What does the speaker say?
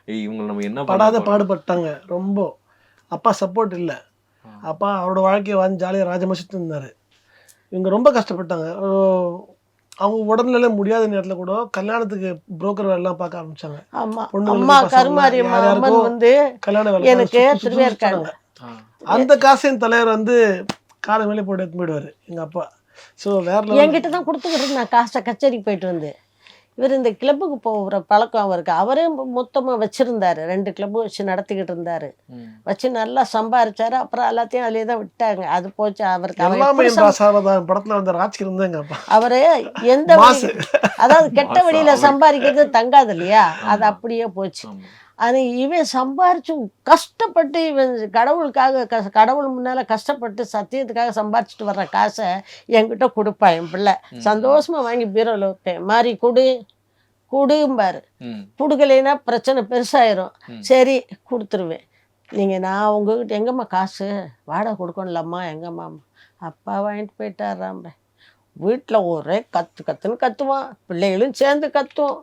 இவங்க நம்ம என்ன பண்ண படாத போறோம்? பாடுபட்டாங்க ரொம்ப. அப்பா சப்போர்ட் இல்லை. ஆ. அப்பா அவரோட வாழ்க்கையை வாழ்ந்து ஜாலியாக ராஜமசித்து இருந்தார். இவங்க ரொம்ப கஷ்டப்பட்டாங்க. அவங்க உடல்நிலை முடியாத நேரத்தில் கூட கல்யாணத்துக்கு புரோக்கர் வேலைலாம் பார்க்க ஆரம்பிச்சாங்க. ஆமா பொண்ணுங்களுக்கு அம்மா பசங்களை கருமாரியம்மா யார் அம்மன் யாருக்கோ வந்து கல்யாண வேலை எனக்கு திருவேற்காடு சொன்னாங்க. ஆ. அந்த காசையும் தலைவர் வந்து காலை மேலே போட்டு எடுத்து போயிடுவார் எங்கள் அப்பா. ஸோ வேற level. என்கிட்ட தான் கொடுத்துக்கிட்டு இருந்தான் காசை கச்சேரிக்கு போயிட்டு வந்து. இவர் இந்த கிளப்புக்கு போகிற பழக்கம் அவருக்கு. அவரே மொத்தமாக வச்சுருந்தாரு, 2 கிளப்பு வச்சு நடத்திக்கிட்டு இருந்தார். ம். வச்சு நல்லா சம்பாரிச்சாரு. அப்புறம் எல்லாத்தையும் அதிலே தான் விட்டாங்க. அது போச்சு அவருக்கு. அவர் எல்லாமே எப்படி என் ராசாவதான் படத்தில் வந்த ராஜ்கிரண் தான் எங்கள் அப்பா. அவரு எந்த மாசு. அதாவது கெட்ட மாசா வழியில அவருக்கு. சம்பாதிக்கிறது தங்காது இல்லையா, அது ஆமா. அப்படியே போச்சு. ஆமா. அது இவன் சம்பாரிச்சு கஷ்டப்பட்டு இவன் கடவுளுக்காக கடவுள் முன்னால கஷ்டப்பட்டு சத்தியத்துக்காக சம்பாரிச்சுட்டு வர்ற காசை என்கிட்ட கொடுப்பான் என் பிள்ளை. சந்தோஷமா வாங்கி பீரோவில் வைப்பேன். மாதிரி குடும்பாரு. ம். கொடுக்கலைன்னா பிரச்சனை பெருசாயிரும். ம். சரி கொடுத்துருவேன். நான் உங்ககிட்ட எங்கம்மா காசு வாடகை கொடுக்கணும்லம்மா, எங்கம்மா? அப்பா வாங்கிட்டு போயிட்டாராம்ப. வீட்டில் ஒரே கத்துன்னு கத்துவான், பிள்ளைகளும் சேர்ந்து கத்துவோம்.